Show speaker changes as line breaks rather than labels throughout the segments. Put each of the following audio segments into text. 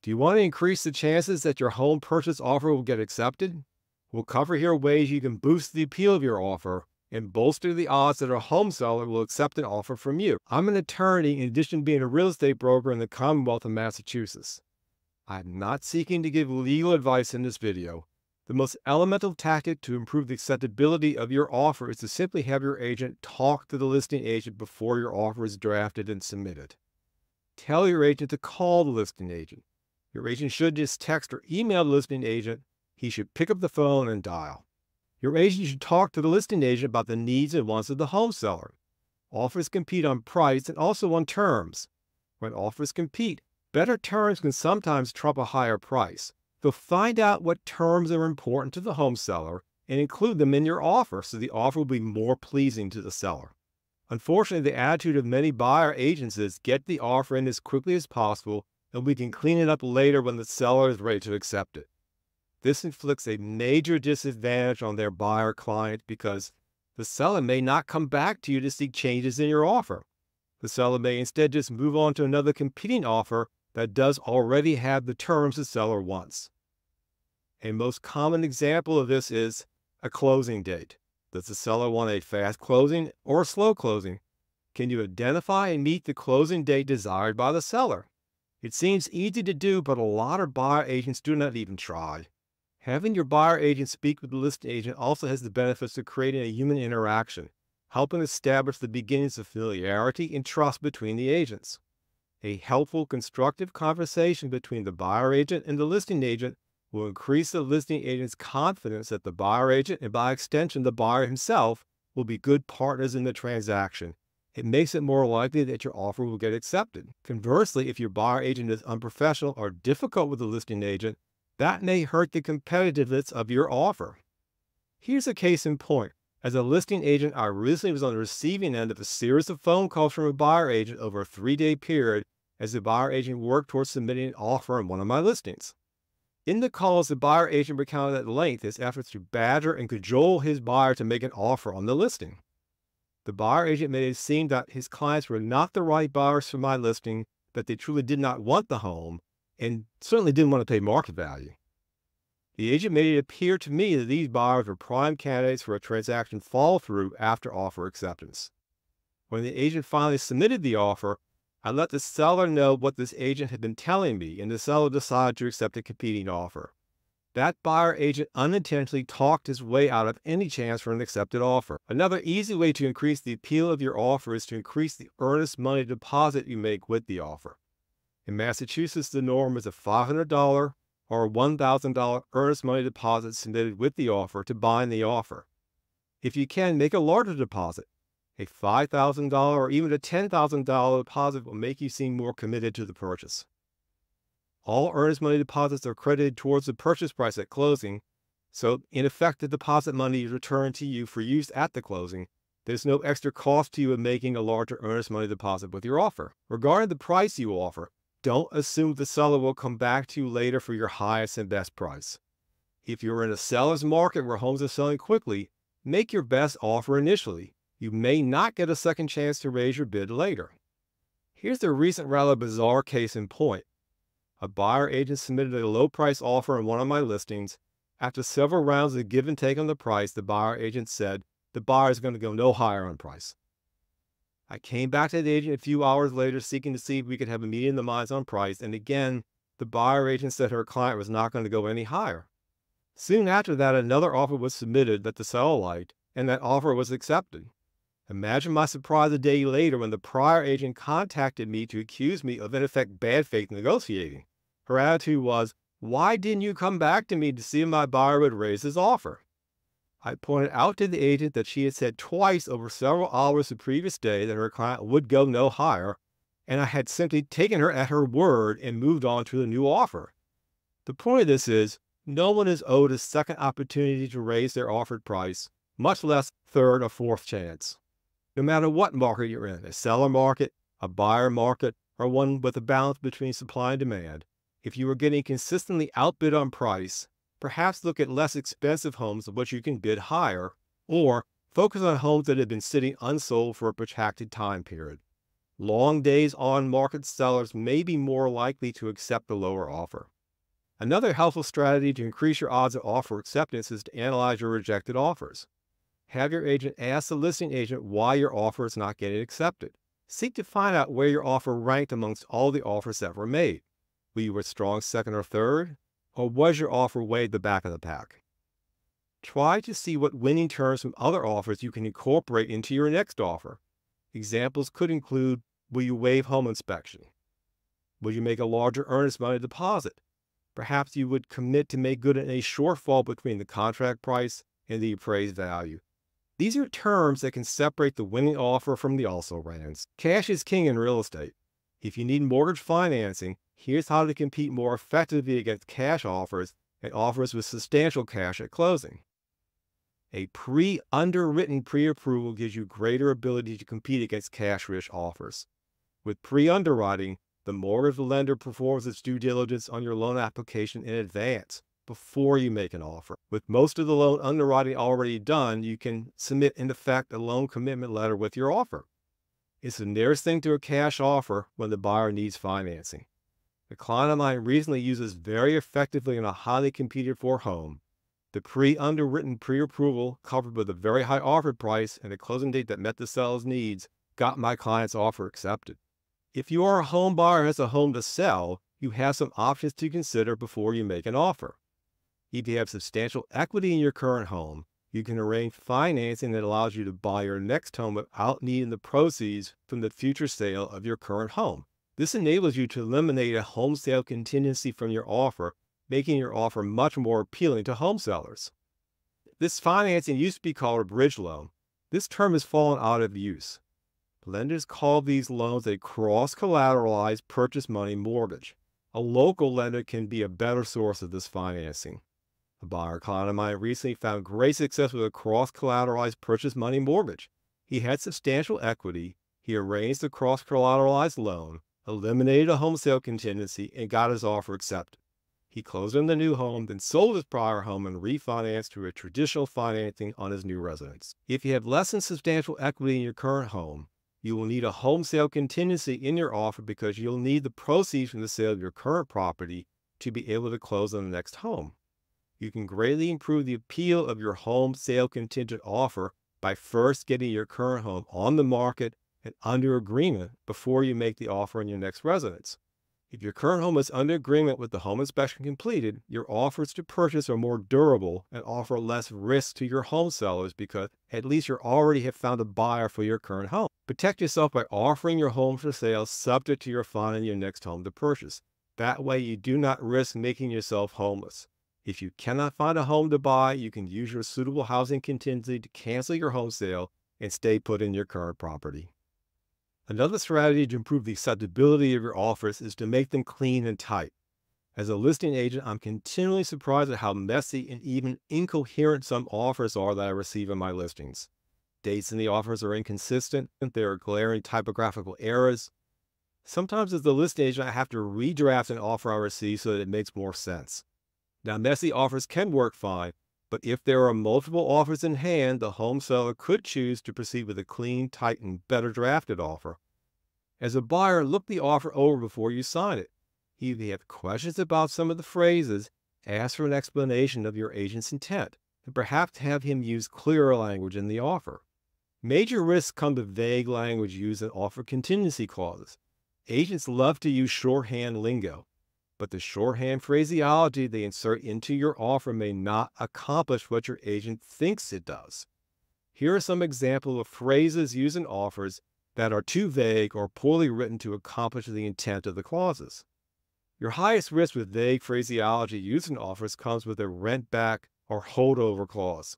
Do you want to increase the chances that your home purchase offer will get accepted? We'll cover here ways you can boost the appeal of your offer and bolster the odds that a home seller will accept an offer from you. I'm an attorney in addition to being a real estate broker in the Commonwealth of Massachusetts. I'm not seeking to give legal advice in this video. The most elemental tactic to improve the acceptability of your offer is to simply have your agent talk to the listing agent before your offer is drafted and submitted. Tell your agent to call the listing agent. Your agent should just text or email the listing agent. He should pick up the phone and dial. Your agent should talk to the listing agent about the needs and wants of the home seller. Offers compete on price and also on terms. When offers compete, better terms can sometimes trump a higher price. So find out what terms are important to the home seller and include them in your offer so the offer will be more pleasing to the seller. Unfortunately, the attitude of many buyer agents is get the offer in as quickly as possible and we can clean it up later when the seller is ready to accept it. This inflicts a major disadvantage on their buyer client because the seller may not come back to you to seek changes in your offer. The seller may instead just move on to another competing offer that does already have the terms the seller wants. A most common example of this is a closing date. Does the seller want a fast closing or a slow closing? Can you identify and meet the closing date desired by the seller? It seems easy to do, but a lot of buyer agents do not even try. Having your buyer agent speak with the listing agent also has the benefits of creating a human interaction, helping establish the beginnings of familiarity and trust between the agents. A helpful, constructive conversation between the buyer agent and the listing agent will increase the listing agent's confidence that the buyer agent, and by extension the buyer himself, will be good partners in the transaction. It makes it more likely that your offer will get accepted. Conversely, if your buyer agent is unprofessional or difficult with the listing agent, that may hurt the competitiveness of your offer. Here's a case in point. As a listing agent, I recently was on the receiving end of a series of phone calls from a buyer agent over a 3-day period as the buyer agent worked towards submitting an offer on one of my listings. In the calls, the buyer agent recounted at length his efforts to badger and cajole his buyer to make an offer on the listing. The buyer agent made it seem that his clients were not the right buyers for my listing, that they truly did not want the home, and certainly didn't want to pay market value. The agent made it appear to me that these buyers were prime candidates for a transaction fall-through after offer acceptance. When the agent finally submitted the offer, I let the seller know what this agent had been telling me, and the seller decided to accept a competing offer. That buyer agent unintentionally talked his way out of any chance for an accepted offer. Another easy way to increase the appeal of your offer is to increase the earnest money deposit you make with the offer. In Massachusetts, the norm is a $500 or a $1,000 earnest money deposit submitted with the offer to bind the offer. If you can, make a larger deposit. A $5,000 or even a $10,000 deposit will make you seem more committed to the purchase. All earnest money deposits are credited towards the purchase price at closing, so in effect the deposit money is returned to you for use at the closing. There's no extra cost to you in making a larger earnest money deposit with your offer. Regarding the price you offer, don't assume the seller will come back to you later for your highest and best price. If you're in a seller's market where homes are selling quickly, make your best offer initially. You may not get a second chance to raise your bid later. Here's a recent rather bizarre case in point. A buyer agent submitted a low price offer on one of my listings. After several rounds of give and take on the price, the buyer agent said the buyer is going to go no higher on price. I came back to the agent a few hours later seeking to see if we could have a meeting of the minds on price, and again, the buyer agent said her client was not going to go any higher. Soon after that, another offer was submitted that the seller liked, and that offer was accepted. Imagine my surprise a day later when the prior agent contacted me to accuse me of, in effect, bad faith negotiating. Her attitude was, "Why didn't you come back to me to see if my buyer would raise his offer?" I pointed out to the agent that she had said twice over several hours the previous day that her client would go no higher, and I had simply taken her at her word and moved on to the new offer. The point of this is, no one is owed a second opportunity to raise their offered price, much less third or fourth chance. No matter what market you're in, a seller market, a buyer market, or one with a balance between supply and demand, if you are getting consistently outbid on price, perhaps look at less expensive homes of which you can bid higher, or focus on homes that have been sitting unsold for a protracted time period. Long days on market sellers may be more likely to accept a lower offer. Another helpful strategy to increase your odds of offer acceptance is to analyze your rejected offers. Have your agent ask the listing agent why your offer is not getting accepted. Seek to find out where your offer ranked amongst all the offers that were made. Were you a strong second or third? Or was your offer way at the back of the pack? Try to see what winning terms from other offers you can incorporate into your next offer. Examples could include, will you waive home inspection? Will you make a larger earnest money deposit? Perhaps you would commit to make good on a shortfall between the contract price and the appraised value. These are terms that can separate the winning offer from the also-rans. Cash is king in real estate. If you need mortgage financing, here's how to compete more effectively against cash offers and offers with substantial cash at closing. A underwritten pre-approval gives you greater ability to compete against cash-rich offers. With pre-underwriting, the mortgage lender performs its due diligence on your loan application in advance, before you make an offer. With most of the loan underwriting already done, you can submit in effect a loan commitment letter with your offer. It's the nearest thing to a cash offer when the buyer needs financing. A client of mine recently uses very effectively in a highly competed for home. The pre-underwritten pre-approval, covered with a very high offer price and a closing date that met the seller's needs, got my client's offer accepted. If you are a home buyer who has a home to sell, you have some options to consider before you make an offer. If you have substantial equity in your current home, you can arrange financing that allows you to buy your next home without needing the proceeds from the future sale of your current home. This enables you to eliminate a home sale contingency from your offer, making your offer much more appealing to home sellers. This financing used to be called a bridge loan. This term has fallen out of use. Lenders call these loans a cross-collateralized purchase money mortgage. A local lender can be a better source of this financing. A buyer client of mine recently found great success with a cross-collateralized purchase money mortgage. He had substantial equity, he arranged a cross-collateralized loan, eliminated a home sale contingency, and got his offer accepted. He closed on the new home, then sold his prior home and refinanced through a traditional financing on his new residence. If you have less than substantial equity in your current home, you will need a home sale contingency in your offer because you'll need the proceeds from the sale of your current property to be able to close on the next home. You can greatly improve the appeal of your home sale contingent offer by first getting your current home on the market and under agreement before you make the offer on your next residence. If your current home is under agreement with the home inspection completed, your offers to purchase are more durable and offer less risk to your home sellers because at least you already have found a buyer for your current home. Protect yourself by offering your home for sale subject to your finding your next home to purchase. That way you do not risk making yourself homeless. If you cannot find a home to buy, you can use your suitable housing contingency to cancel your home sale and stay put in your current property. Another strategy to improve the acceptability of your offers is to make them clean and tight. As a listing agent, I'm continually surprised at how messy and even incoherent some offers are that I receive in my listings. Dates in the offers are inconsistent, there are glaring typographical errors. Sometimes as the listing agent, I have to redraft an offer I receive so that it makes more sense. Now, messy offers can work fine, but if there are multiple offers in hand, the home seller could choose to proceed with a clean, tight, and better drafted offer. As a buyer, look the offer over before you sign it. If you have questions about some of the phrases, ask for an explanation of your agent's intent, and perhaps have him use clearer language in the offer. Major risks come to vague language used in offer contingency clauses. Agents love to use shorthand lingo, but the shorthand phraseology they insert into your offer may not accomplish what your agent thinks it does. Here are some examples of phrases used in offers that are too vague or poorly written to accomplish the intent of the clauses. Your highest risk with vague phraseology used in offers comes with a rent back or holdover clause.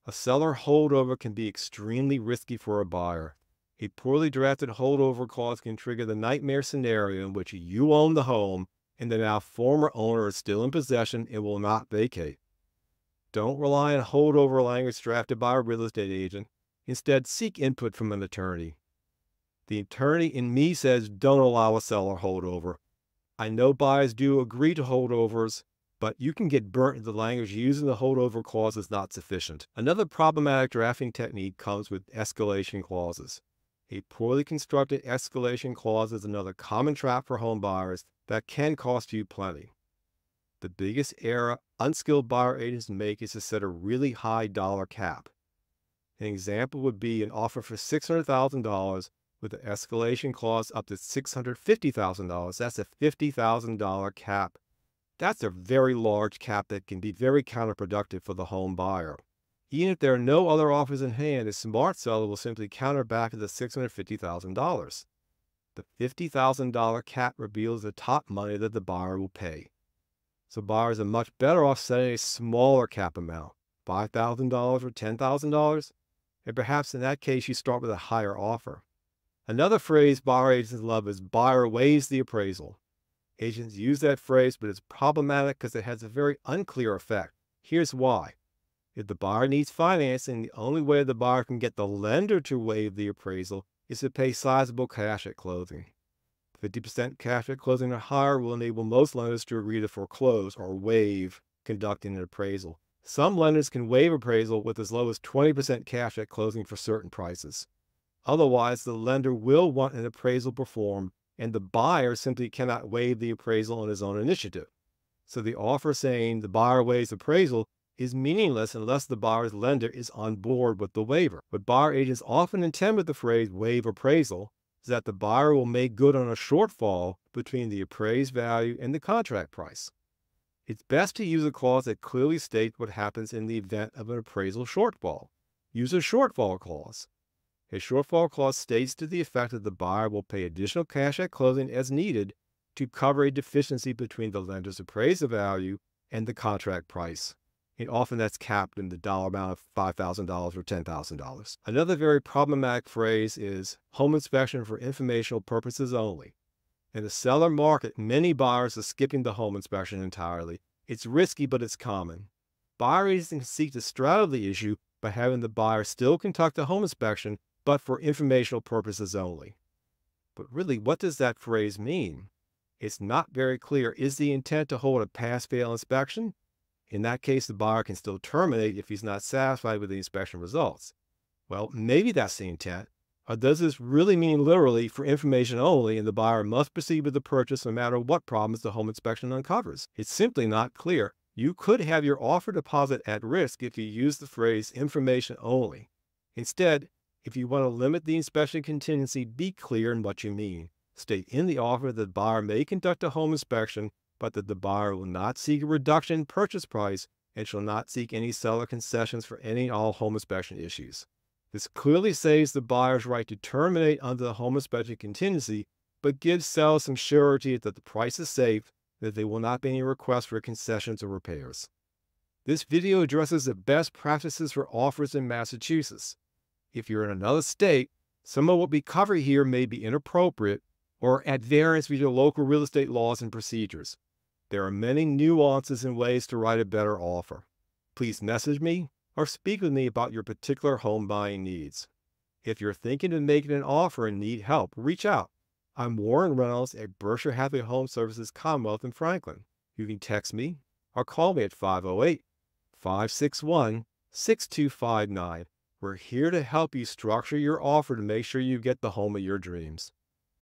A seller holdover can be extremely risky for a buyer. A poorly drafted holdover clause can trigger the nightmare scenario in which you own the home and the now former owner is still in possession and will not vacate. Don't rely on holdover language drafted by a real estate agent. Instead, seek input from an attorney. The attorney in me says don't allow a seller holdover. I know buyers do agree to holdovers, but you can get burnt if the language using the holdover clause is not sufficient. Another problematic drafting technique comes with escalation clauses. A poorly constructed escalation clause is another common trap for home buyers that can cost you plenty. The biggest error unskilled buyer agents make is to set a really high dollar cap. An example would be an offer for $600,000 with an escalation clause up to $650,000. That's a $50,000 cap. That's a very large cap that can be very counterproductive for the home buyer. Even if there are no other offers in hand, a smart seller will simply counter back to the $650,000. The $50,000 cap reveals the top money that the buyer will pay. So buyers are much better off setting a smaller cap amount, $5,000 or $10,000, and perhaps in that case you start with a higher offer. Another phrase buyer agents love is buyer waives the appraisal. Agents use that phrase, but it's problematic because it has a very unclear effect. Here's why. If the buyer needs financing, the only way the buyer can get the lender to waive the appraisal is to pay sizable cash at closing. 50% cash at closing or higher will enable most lenders to agree to foreclose or waive conducting an appraisal. Some lenders can waive appraisal with as low as 20% cash at closing for certain prices. Otherwise, the lender will want an appraisal performed, and the buyer simply cannot waive the appraisal on his own initiative. So the offer saying the buyer waives appraisal is meaningless unless the buyer's lender is on board with the waiver. What buyer agents often intend with the phrase waive appraisal is that the buyer will make good on a shortfall between the appraised value and the contract price. It's best to use a clause that clearly states what happens in the event of an appraisal shortfall. Use a shortfall clause. A shortfall clause states to the effect that the buyer will pay additional cash at closing as needed to cover a deficiency between the lender's appraised value and the contract price. And often that's capped in the dollar amount of $5,000 or $10,000. Another very problematic phrase is home inspection for informational purposes only. In the seller market, many buyers are skipping the home inspection entirely. It's risky, but it's common. Buyer agents can seek to straddle the issue by having the buyer still conduct a home inspection, but for informational purposes only. But really, what does that phrase mean? It's not very clear. Is the intent to hold a pass-fail inspection? In that case, the buyer can still terminate if he's not satisfied with the inspection results. Well, maybe that's the intent. Or does this really mean literally for information only and the buyer must proceed with the purchase no matter what problems the home inspection uncovers? It's simply not clear. You could have your offer deposit at risk if you use the phrase information only. Instead, if you want to limit the inspection contingency, be clear in what you mean. State in the offer that the buyer may conduct a home inspection, but that the buyer will not seek a reduction in purchase price and shall not seek any seller concessions for any and all home inspection issues. This clearly saves the buyer's right to terminate under the home inspection contingency, but gives sellers some surety that the price is safe, that there will not be any requests for concessions or repairs. This video addresses the best practices for offers in Massachusetts. If you're in another state, some of what we cover here may be inappropriate or at variance with your local real estate laws and procedures. There are many nuances and ways to write a better offer. Please message me or speak with me about your particular home buying needs. If you're thinking of making an offer and need help, reach out. I'm Warren Reynolds at Berkshire Hathaway Home Services Commonwealth in Franklin. You can text me or call me at 508-561-6259. We're here to help you structure your offer to make sure you get the home of your dreams.